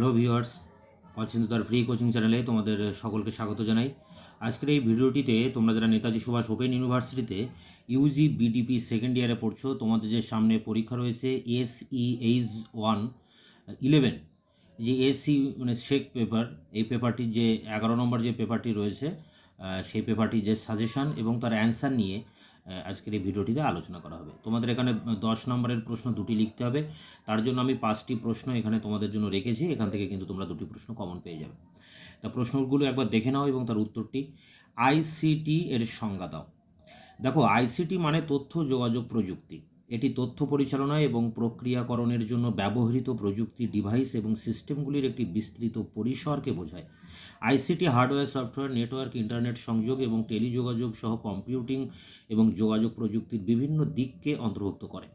Hello viewers, অচিন্ততার free coaching চ্যানেলে তোমাদের সকলকে স্বাগত জানাই। আজকের এই ভিডিওটিতে তোমরা যারা নেতাজি সুভাষ ওপেন ইউনিভার্সিটিতে ইউজি বিডিপি সেকেন্ড ইয়ারে পড়ছো, তোমাদের যে সামনে পরীক্ষা রয়েছে SEH1-11, যে এসি মানে শেক পেপার, এই পেপারটির যে 11 নম্বর যে পেপারটি রয়েছে, সেই পেপারটির যে সাজেশান এবং তার অ্যান্সার নিয়ে আজকের এই ভিডিওটিতে আলোচনা করা হবে। তোমাদের এখানে 10 নম্বরের প্রশ্ন দুটি লিখতে হবে। তার জন্য আমি 5টি প্রশ্ন এখানে তোমাদের জন্য রেখেছি। এখান থেকে কিন্তু তোমরা দুটি প্রশ্ন কমন পেয়ে যাবে। তা প্রশ্নগুলো একবার দেখে নাও এবং তার উত্তরটি। আইসিটি এর সংজ্ঞা দাও। দেখো, আইসিটি মানে তথ্য যোগাযোগ প্রযুক্তি। এটি তথ্য পরিচালনা এবং প্রক্রিয়াকরণের জন্য ব্যবহৃত প্রযুক্তি, ডিভাইস এবং সিস্টেমগুলির একটি বিস্তৃত পরিসরকে বোঝায়। ICT hardware, software, network, internet সংযোগ এবং টেলিযোগাযোগ সহ কম্পিউটিং এবং যোগাযোগ প্রযুক্তির বিভিন্ন দিককে অন্তর্ভুক্ত করে।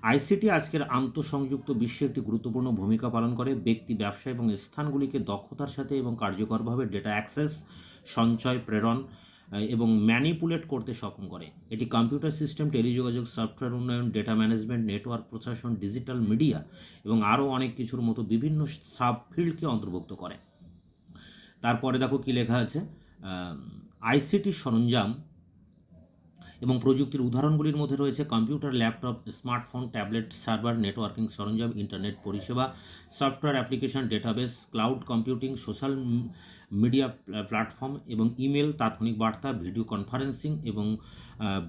আইসিটি আজকের আন্তঃসংযুক্ত বিশ্বে একটি গুরুত্বপূর্ণ ভূমিকা পালন করে। ব্যক্তি, ব্যবসা এবং স্থানগুলিকে দক্ষতার সাথে এবং কার্যকরভাবে ডেটা অ্যাক্সেস, সঞ্চয়, প্রেরণ এবং ম্যানিপুলেট করতে সক্ষম করে। এটি কম্পিউটার সিস্টেম, টেলিযোগাযোগ, সফটওয়্যার উন্নয়ন, ডেটা ম্যানেজমেন্ট, নেটওয়ার্ক প্রশাসন, ডিজিটাল মিডিয়া এবং আরও অনেক কিছুর মতো বিভিন্ন সাবফিল্ডকে অন্তর্ভুক্ত করে। তারপরে দেখো কি লেখা আছে, আইসিটির সরঞ্জাম এবং প্রযুক্তির উদাহরণগুলির মধ্যে রয়েছে computer, laptop, smartphone, tablet, server, networking সরঞ্জাম, ইন্টারনেট পরিষেবা, software application, database, cloud computing, social media platform এবং ইমেল, তাৎক্ষণিক বার্তা, ভিডিও কনফারেন্সিং এবং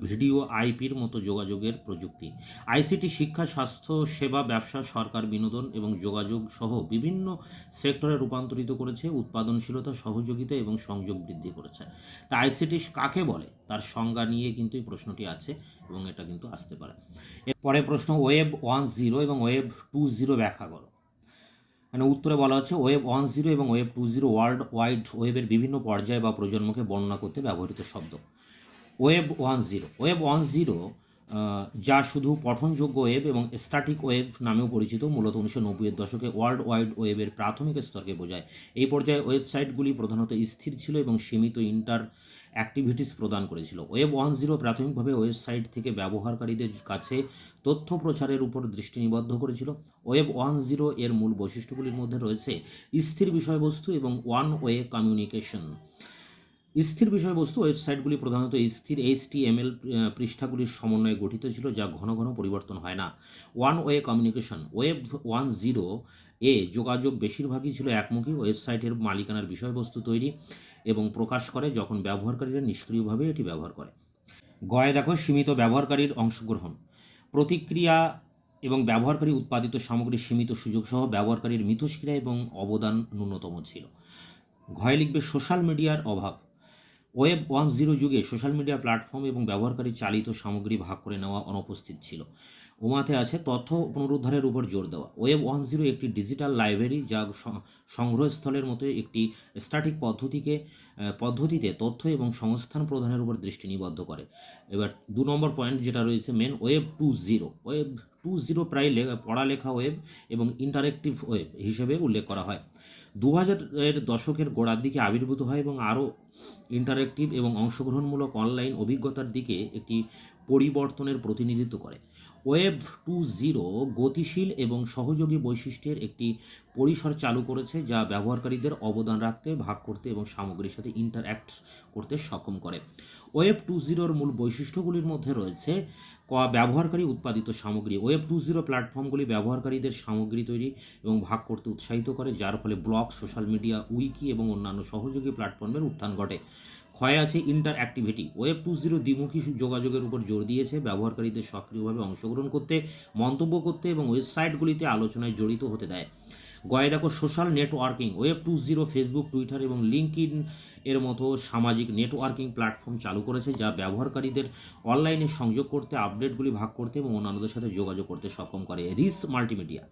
ভিডিও আইপির মতো যোগাযোগের প্রযুক্তি। আইসিটি শিক্ষা, স্বাস্থ্য সেবা, ব্যবসা, সরকার, বিনোদন এবং যোগাযোগ সহ বিভিন্ন সেক্টরে রূপান্তরিত করেছে, উৎপাদনশীলতা, সহযোগিতা এবং সংযোগ বৃদ্ধি করেছে। তা আইসিটি কাকে বলে তার সংজ্ঞা নিয়ে কিন্তু এই প্রশ্নটি আছে এবং এটা কিন্তু আসতে পারে। এরপরে প্রশ্ন, ওয়েব 1.0 এবং ওয়েব 2.0 ব্যাখ্যা করো। মানে উত্তরে বলা হচ্ছে ওয়েব 1.0 এবং ওয়েব 2.0 ওয়ার্ল্ড ওয়াইড ওয়েবের বিভিন্ন পর্যায় বা প্রজন্মকে বর্ণনা করতে ব্যবহৃত শব্দ। ওয়েব 1.0 যা শুধু পঠনযোগ্য ওয়েব এবং স্ট্যাটিক ওয়েব নামেও পরিচিত, মূলত 1990-এর দশকে ওয়ার্ল্ড ওয়াইড ওয়েবের প্রাথমিক স্তরকে বোঝায়। এই পর্যায়ে ওয়েবসাইটগুলি প্রধানত স্থির ছিল এবং সীমিত অ্যাক্টিভিটিস প্রদান করেছিল। ওয়েব 1.0 প্রাথমিকভাবে ওয়েবসাইট থেকে ব্যবহারকারীদের কাছে তথ্য প্রচারের উপর দৃষ্টি নিবদ্ধ করেছিল। ওয়েব 1.0 এর মূল বৈশিষ্ট্যগুলির মধ্যে রয়েছে স্থির বিষয়বস্তু এবং ওয়ান ওয়ে কমিউনিকেশন। স্থির বিষয়বস্তু ওয়েবসাইটগুলি প্রধানত স্থির HTML পৃষ্ঠাগুলির সমন্বয়ে গঠিত ছিল, যা ঘন ঘন পরিবর্তন হয় না। One way communication. ওয়েব 1.0 এ যোগাযোগ বেশিরভাগই ছিল একমুখী। ওয়েবসাইটের মালিকানার বিষয়বস্তু তৈরি এবং প্রকাশ করে যখন ব্যবহারকারীরা নিষ্ক্রিয়ভাবে এটি ব্যবহার করে। গয়ে দেখো, সীমিত ব্যবহারকারীর অংশগ্রহণ, প্রতিক্রিয়া এবং ব্যবহারকারী উৎপাদিত সামগ্রীর সীমিত সুযোগ সহ ব্যবহারকারীর মিথস্ক্রিয়া এবং অবদান ন্যূনতম ছিল। ঘয়ে লিখবে সোশ্যাল মিডিয়ার অভাব। ওয়েব 1.0 যুগে সোশ্যাল মিডিয়া প্ল্যাটফর্ম এবং ব্যবহারকারী চালিত সামগ্রী ভাগ করে নেওয়া অনুপস্থিত ছিল। ওমাতে আছে তথ্য পুনরুদ্ধারের উপর জোর দেওয়া। ওয়েব 1.0 একটি ডিজিটাল লাইব্রেরি যা সংগ্রহস্থলের মতো একটি স্ট্যাটিক পদ্ধতিতে তথ্য এবং সংস্থান প্রদানের উপর দৃষ্টি নিবদ্ধ করে। এবার 2 নম্বর পয়েন্ট যেটা রয়েছে মেন, ওয়েব 2.0। ওয়েব 2.0 প্রায় পড়ালেখা ওয়েব এবং ইন্টারেক্টিভ ওয়েব হিসেবে উল্লেখ করা হয়। 2000-এর দশকের গোড়ার দিকে আবির্ভূত হয় এবং আরও ইন্টারেক্টিভ এবং অংশগ্রহণমূলক অনলাইন অভিজ্ঞতার দিকে একটি পরিবর্তনের প্রতিনিধিত্ব করে। ওয়েব 2.0 গতিশীল এবং সহযোগী বৈশিষ্ট্যের একটি পরিসর চালু করেছে, যা ব্যবহারকারীদের অবদান রাখতে, ভাগ করতে এবং সামগ্রীর সাথে ইন্টারঅ্যাক্ট করতে সক্ষম করে। ওয়েব 2.0-র মূল বৈশিষ্ট্যগুলির মধ্যে রয়েছে ব্যবহারকারী উৎপাদিত সামগ্রী। ওয়েব 2.0 প্ল্যাটফর্মগুলি ব্যবহারকারীদের সামগ্রী তৈরি এবং ভাগ করতে উৎসাহিত করে, যার ফলে ব্লগ, সোশ্যাল মিডিয়া, উইকি এবং অন্যান্য সহযোগী প্ল্যাটফর্মের উত্থান ঘটে। ক্ষয় আছে ইন্টার অ্যাক্টিভিটি। ওয়েব 2.0 দ্বিমুখী যোগাযোগের উপর জোর দিয়েছে, ব্যবহারকারীদের সক্রিয়ভাবে অংশগ্রহণ করতে, মন্তব্য করতে এবং ওয়েবসাইটগুলিতে আলোচনায় জড়িত হতে দেয়। গয়ে দেখো social networking. Web 2.0 Facebook, Twitter এবং লিঙ্কডইন এর মতো সামাজিক নেটওয়ার্কিং প্ল্যাটফর্ম চালু করেছে, যা ব্যবহারকারীদের অনলাইনে সংযোগ করতে, আপডেটগুলি ভাগ করতে এবং অন্যান্যদের সাথে যোগাযোগ করতে সক্ষম করে। Rich multimedia.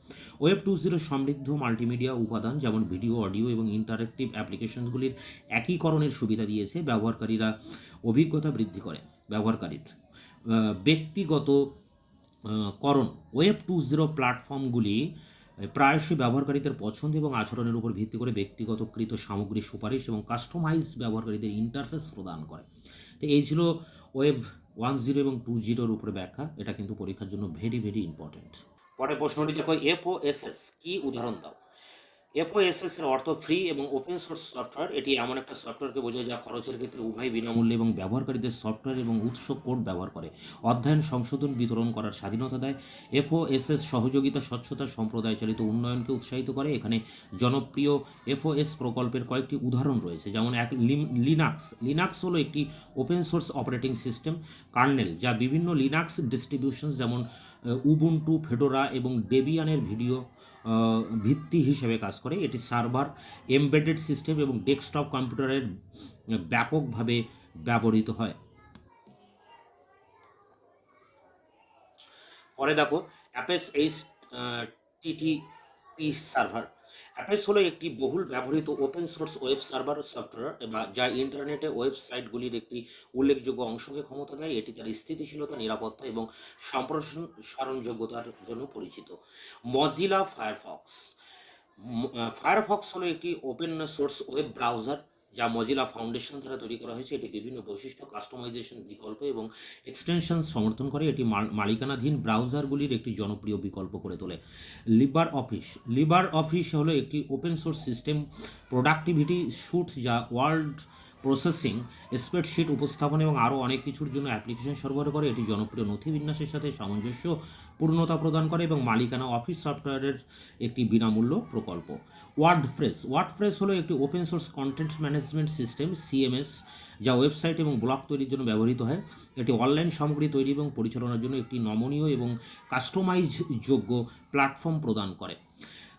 ওয়েব 2.0 সমৃদ্ধ মাল্টিমিডিয়া উপাদান যেমন ভিডিও, অডিও এবং ইন্টারেক্টিভ অ্যাপ্লিকেশনগুলির একীকরণের সুবিধা দিয়েছে। ব্যবহারকারীরা অভিজ্ঞতা বৃদ্ধি করে। ব্যবহারকারীর ব্যক্তিগত করণ। ওয়েব 2.0 প্ল্যাটফর্মগুলি প্রায়শই ব্যবহারকারীদের পছন্দ এবং আচরণের উপর ভিত্তি করে ব্যক্তিগতকৃত সামগ্রী সুপারিশ এবং কাস্টমাইজ ব্যবহারকারীদের ইন্টারফেস প্রদান করে। তো এই ছিল ওয়েব 1.0 এবং 2.0-র উপরে ব্যাখ্যা। এটা কিন্তু পরীক্ষার জন্য ভেরি ভেরি ইম্পর্টেন্ট। পরে প্রশ্নটি দেখো, FOSS কি, উদাহরণ দাও। এফওএসএস এর অর্থ ফ্রি এবং ওপেন সোর্স সফটওয়্যার। এটি এমন একটা সফটওয়্যারকে বোঝায় যা খরচের ক্ষেত্রে উভয় বিনামূল্যে এবং ব্যবহারকারীদের সফটওয়্যার এবং উৎস কোড ব্যবহার করে অধ্যয়ন, সংশোধন, বিতরণ করার স্বাধীনতা দেয়। এফওএসএস সহযোগিতা, স্বচ্ছতা, সম্প্রদায় চালিত উন্নয়নকে উৎসাহিত করে। এখানে জনপ্রিয় এফওএস প্রকল্পের কয়েকটি উদাহরণ রয়েছে, যেমন এক লিনাক্স। লিনাক্স হলো একটি open source operating system kernel যা বিভিন্ন লিনাক্স ডিস্ট্রিবিউশন যেমন উবুন্টু, ফেডোরা এবং ডেবিয়ানের ভিত্তি হিসেবে কাজ করে। এটি সার্ভার, এমবেডেড সিস্টেম এবং ডেস্কটপ কম্পিউটারের ব্যাপকভাবে ব্যবহৃত হয়। পরে দেখো অ্যাপেস টিটিপি সার্ভার। অ্যাপেস হলো একটি বহুল ব্যবহৃত open source web server software যা ইন্টারনেটে ওয়েবসাইটগুলির একটি উল্লেখযোগ্য অংশকে ক্ষমতা দেয়। এটি তার স্থিতিশীলতা, নিরাপত্তা এবং সম্প্রসারণযোগ্যতার জন্য পরিচিত। Mozilla Firefox. ফায়ারফক্স হলো একটি ওপেন সোর্স ওয়েব ব্রাউজার যা মজিলা ফাউন্ডেশন দ্বারা তৈরি করা হয়েছে। এটি বিভিন্ন বৈশিষ্ট্য, কাস্টমাইজেশন, বিকল্প এবং এক্সটেনশন সমর্থন করে। এটি মালিকানাধীন ব্রাউজারগুলির একটি জনপ্রিয় বিকল্প করে তোলে। লিবার অফিস। লিবার অফিস হলো একটি open source system productivity suite যা ওয়ার্ড প্রসেসিং, স্প্রেডশিট উপস্থাপন এবং আরও অনেক কিছুর জন্য অ্যাপ্লিকেশন সরবরাহ করে। এটি জনপ্রিয় নথি বিন্যাসের সাথে সামঞ্জস্য পূর্ণতা প্রদান করে এবং মালিকানা অফিস সফটওয়্যারের একটি বিনামূল্য প্রকল্প। ওয়ার্ডপ্রেস হলো একটি open source content management system CMS যা ওয়েবসাইট এবং ব্লগ তৈরির জন্য ব্যবহৃত হয়। এটি অনলাইন সামগ্রী তৈরি এবং পরিচালনার জন্য একটি নমনীয় এবং কাস্টমাইজ যোগ্য প্ল্যাটফর্ম প্রদান করে।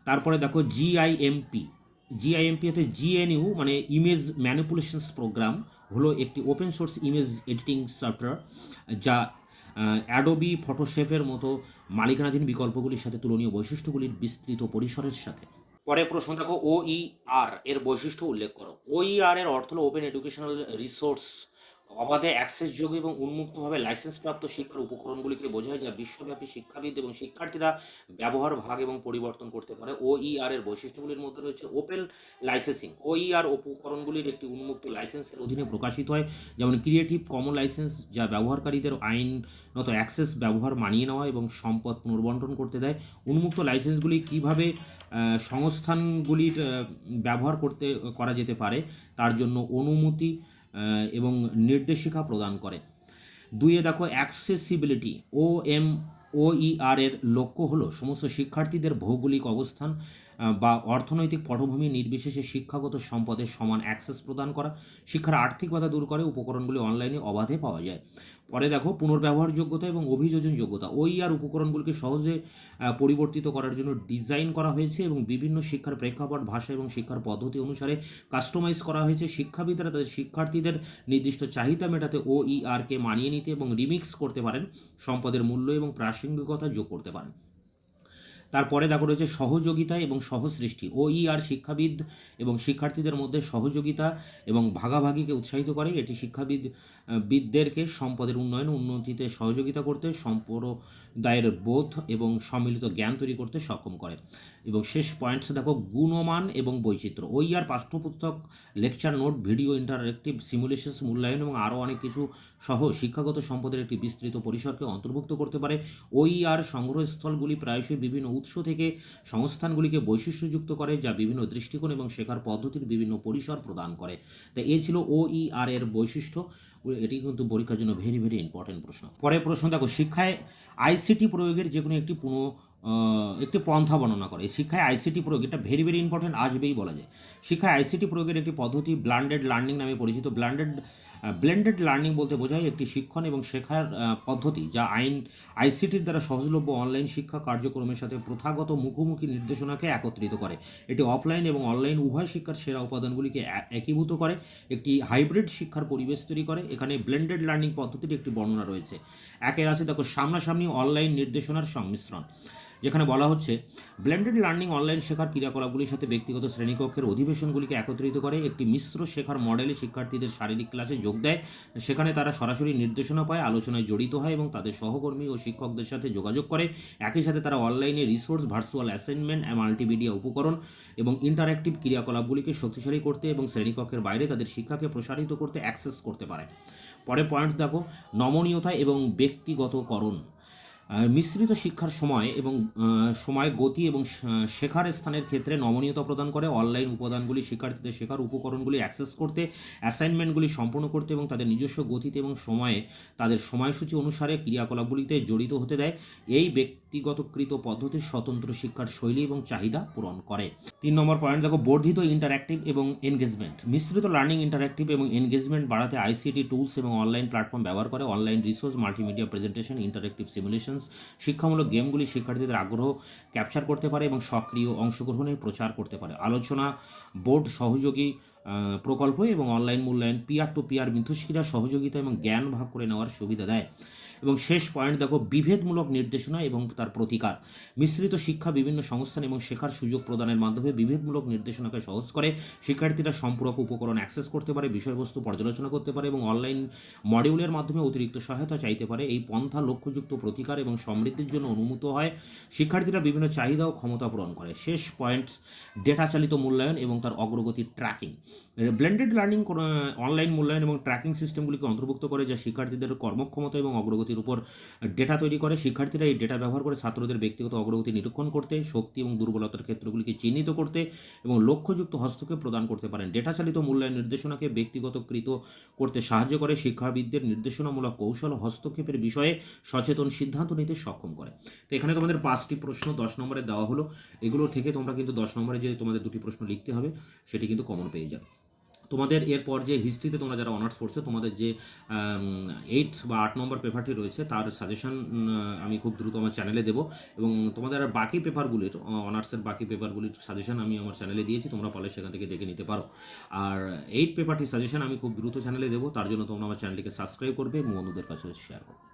তারপরে দেখো জিআইএমপি। জিআইএমপি হতে জিএনইউ মানে ইমেজ ম্যানিপুলেশনস প্রোগ্রাম, হলো একটি open source image editing software যা অ্যাডোবি ফটোশপের মতো মালিকানাধীন বিকল্পগুলির সাথে তুলনীয় বৈশিষ্ট্যগুলির বিস্তৃত পরিসরের সাথে। পরে প্রশ্ন দেখো ওইআর এর বৈশিষ্ট্য উল্লেখ করো। ওইআর এর অর্থ হলো ওপেন এডুকেশনাল রিসোর্স, অবাধে অ্যাক্সেসযোগ্য এবং উন্মুক্তভাবে লাইসেন্সপ্রাপ্ত শিক্ষার উপকরণগুলিকে বোঝায় যা বিশ্বব্যাপী শিক্ষাবিদ এবং শিক্ষার্থীরা ব্যবহার, ভাগ এবং পরিবর্তন করতে পারে। ওইআর এর বৈশিষ্ট্যগুলির মধ্যে রয়েছে ওপেন লাইসেন্সিং। ওইআর উপকরণগুলির একটি উন্মুক্ত লাইসেন্সের অধীনে প্রকাশিত হয়, যেমন ক্রিয়েটিভ কমন লাইসেন্স যা ব্যবহারকারীদের আইনত অ্যাক্সেস, ব্যবহার মানিয়ে নেওয়া এবং সম্পদ পুনর্বন্টন করতে দেয়। উন্মুক্ত লাইসেন্সগুলি কীভাবে সংস্থানগুলির ব্যবহার করা যেতে পারে তার জন্য অনুমতি এবং নির্দেশিকা প্রদান করে। দুইয়ে দেখো অ্যাক্সেসিবিলিটি। ওইআর এর লক্ষ্য হলো সমস্ত শিক্ষার্থীদের ভৌগোলিক অবস্থান বা অর্থনৈতিক পটভূমি নির্বিশেষে শিক্ষাগত সম্পদের সমান অ্যাক্সেস প্রদান করা। শিক্ষার আর্থিক বাধা দূর করে উপকরণগুলি অনলাইনে অবাধে পাওয়া যায়। পরে দেখো পুনর্ব্যবহারযোগ্যতা এবং অভিযোজনযোগ্যতা। ওইআর উপকরণগুলিকে সহজে পরিবর্তিত করার জন্য ডিজাইন করা হয়েছে এবং বিভিন্ন শিক্ষার প্রেক্ষাপট, ভাষা এবং শিক্ষার পদ্ধতি অনুসারে কাস্টমাইজ করা হয়েছে। শিক্ষাবিদরা তাদের শিক্ষার্থীদের নির্দিষ্ট চাহিদা মেটাতে ওইআরকে মানিয়ে নিতে এবং রিমিক্স করতে পারেন, সম্পদের মূল্য এবং প্রাসঙ্গিকতা যোগ করতে পারেন। তারপরে দেখো রয়েছে সহযোগিতা এবং সহসৃষ্টি। ওইআর শিক্ষাবিদ এবং শিক্ষার্থীদের মধ্যে সহযোগিতা এবং ভাগাভাগিকে উৎসাহিত করে। এটি বিদদেরকে সম্পদের উন্নতিতে সহযোগিতা করতে, সম্প্রদায়ের বোধ এবং সম্মিলিত জ্ঞান তৈরি করতে সক্ষম করে। এবং শেষ পয়েন্টস দেখো গুণমান এবং বৈচিত্র্য। ওইআর পাঠ্যপুস্তক, লেকচার নোট, ভিডিও, ইন্টারঅ্যাক্টিভ সিমুলেশনস, মূল্যায়ন এবং আরও অনেক কিছু সহ শিক্ষাগত সম্পদের একটি বিস্তৃত পরিসরকে অন্তর্ভুক্ত করতে পারে। ওইআর সংগ্রহস্থলগুলি প্রায়শই বিভিন্ন উৎস থেকে সংস্থানগুলিকে বৈশিষ্ট্যযুক্ত করে যা বিভিন্ন দৃষ্টিকোণ এবং শেখার পদ্ধতির বিভিন্ন পরিসর প্রদান করে। তাই এই ছিল ওইআর এর বৈশিষ্ট্য। এটি কিন্তু পরীক্ষার জন্য ভেরি ভেরি ইম্পর্টেন্ট প্রশ্ন। পরের প্রশ্ন দেখো শিক্ষায় আইসিটি প্রয়োগের যে কোনো একটি পন্থা বর্ণনা করে। শিক্ষায় আইসিটি প্রয়োগ, এটা ভেরি ভেরি ইম্পর্টেন্ট, আসবেই বলা যায়। শিক্ষায় আইসিটি প্রয়োগের একটি পদ্ধতি ব্লেন্ডেড লার্নিং নামে পরিচিত। ব্লেন্ডেড লার্নিং বলতে বোঝায় একটি শিক্ষণ এবং শেখার পদ্ধতি যা আইসিটির দ্বারা সহজলভ্য অনলাইন শিক্ষা কার্যক্রমের সাথে প্রথাগত মুখোমুখি নির্দেশনাকে একত্রিত করে। এটি অফলাইন এবং অনলাইন উভয় শিক্ষার সেরা উপাদানগুলিকে একীভূত করে একটি হাইব্রিড শিক্ষার পরিবেশ তৈরি করে। এখানে ব্লেন্ডেড লার্নিং পদ্ধতির একটি বর্ণনা রয়েছে। একের আছে দেখো সামনাসামনি অনলাইন নির্দেশনার সংমিশ্রণ, যেখানে বলা হচ্ছে ব্লেন্ডেড লার্নিং অনলাইন শেখার ক্রিয়াকলাপগুলির সাথে ব্যক্তিগত শ্রেণীকক্ষের অধিবেশনগুলিকে একত্রিত করে। একটি মিশ্র শেখার মডেলে শিক্ষার্থীদের শারীরিক ক্লাসে যোগ দেয়, সেখানে তারা সরাসরি নির্দেশনা পায়, আলোচনায় জড়িত হয় এবং তাদের সহকর্মী ও শিক্ষকদের সাথে যোগাযোগ করে। একই সাথে তারা অনলাইনে রিসোর্স, ভার্চুয়াল অ্যাসাইনমেন্ট, মাল্টিমিডিয়া উপকরণ এবং ইন্টারঅ্যাক্টিভ ক্রিয়াকলাপগুলিকে শক্তিশালী করতে এবং শ্রেণীকক্ষের বাইরে তাদের শিক্ষাকে প্রসারিত করতে অ্যাক্সেস করতে পারে। পরে পয়েন্টস দেখো নমনীয়তা এবং ব্যক্তিগতকরণ। মিশ্রিত শিক্ষার সময় এবং সময় গতি এবং শেখার স্থানের ক্ষেত্রে নমনীয়তা প্রদান করে। অনলাইন উপাদানগুলি শিক্ষার্থীদের শেখার উপকরণগুলি অ্যাক্সেস করতে, অ্যাসাইনমেন্টগুলি সম্পূর্ণ করতে এবং তাদের নিজস্ব গতিতে এবং সময়ে তাদের সময়সূচি অনুসারে ক্রিয়াকলাপগুলিতে জড়িত হতে দেয়। এই ব্যক্তিগতকৃত পদ্ধতির স্বতন্ত্র শিক্ষার শৈলী এবং চাহিদা পূরণ করে। 3 নম্বর পয়েন্ট দেখো, বর্ধিত ইন্টারঅ্যাক্টিভ এবং এনগেজমেন্ট। মিশ্রিত লার্নিং ইন্টারঅ্যাক্টিভ এবং এনগেজমেন্ট বাড়াতে আইসিটি টুলস এবং অনলাইন প্ল্যাটফর্ম ব্যবহার করে। Online resource, multimedia presentation, interactive simulations, শিক্ষামূলক গেমগুলি শিক্ষার্থীদের আগ্রহ ক্যাপচার করতে পারে এবং সক্রিয় অংশগ্রহণে প্রচার করতে পারে। আলোচনা বোর্ড, সহযোগী প্রকল্প এবং অনলাইন মূল্যায়ন পিয়ার টু পিয়ার মিথস্ক্রিয়া, সহযোগিতা এবং জ্ঞান ভাগ করে নেওয়ার সুবিধা দেয়। এবং শেষ পয়েন্ট দেখো, বিভেদমূলক নির্দেশনা এবং তার প্রতিকার। মিশ্রিত শিক্ষা বিভিন্ন সংস্থান এবং শেখার সুযোগ প্রদানের মাধ্যমে বিভেদমূলক নির্দেশনাকে সহজ করে। শিক্ষার্থীরা সম্পূরক উপকরণ অ্যাক্সেস করতে পারে, বিষয়বস্তু পর্যালোচনা করতে পারে এবং অনলাইন মডিউলের মাধ্যমে অতিরিক্ত সহায়তা চাইতে পারে। এই পন্থা লক্ষ্যযুক্ত প্রতিকার এবং সমৃদ্ধির জন্য অনুমত হয়। শিক্ষার্থীরা বিভিন্ন চাহিদা ও ক্ষমতা পূরণ করে। শেষ পয়েন্টস, ডেটা চালিত মূল্যায়ন এবং তার অগ্রগতি ট্র্যাকিং। ব্লেন্ডেড লার্নিং অনলাইন মূল্যায়ন এবং ট্র্যাকিং সিস্টেমগুলিকে অন্তর্ভুক্ত করে, যা শিক্ষার্থীদের কর্মক্ষমতা এবং অগ্রগতির উপর ডেটা তৈরি করে। শিক্ষার্থীরা এই ডেটা ব্যবহার করে ছাত্রদের ব্যক্তিগত অগ্রগতি নিরীক্ষণ করতে, শক্তি এবং দুর্বলতার ক্ষেত্রগুলিকে চিহ্নিত করতে এবং লক্ষ্যযুক্ত হস্তক্ষেপ প্রদান করতে পারেন। ডেটা চালিত মূল্যায়ন নির্দেশনাকে ব্যক্তিগতকৃত করতে সাহায্য করে, শিক্ষাবিদদের নির্দেশনামূলক কৌশল হস্তক্ষেপের বিষয়ে সচেতন সিদ্ধান্ত নিতে সক্ষম করে। তো এখানে তোমাদের 5টি প্রশ্ন 10 নম্বরে দেওয়া হলো। এগুলো থেকে তোমরা কিন্তু 10 নম্বরে যে তোমাদের 2টি প্রশ্ন লিখতে হবে সেটি কিন্তু কমন পেয়ে যাবে। তোমাদের এরপর যে হিস্ট্রিতে তোমরা যারা অনার্স পড়ছো, তোমাদের যে 8 বা 8 নম্বর পেপারটি রয়েছে তার সাজেশন আমি খুব দ্রুত আমার চ্যানেলে দেবো। এবং তোমাদের আর বাকি পেপারগুলির, অনার্সের বাকি পেপারগুলির সাজেশন আমি আমার চ্যানেলে দিয়েছি, তোমরা পারলে সেখান থেকে দেখে নিতে পারো। আর 8 পেপারটির সাজেশন আমি খুব দ্রুত চ্যানেলে দেবো, তার জন্য তোমরা আমার চ্যানেলটিকে সাবস্ক্রাইব করবে এবং বন্ধুদের কাছে শেয়ার করবে।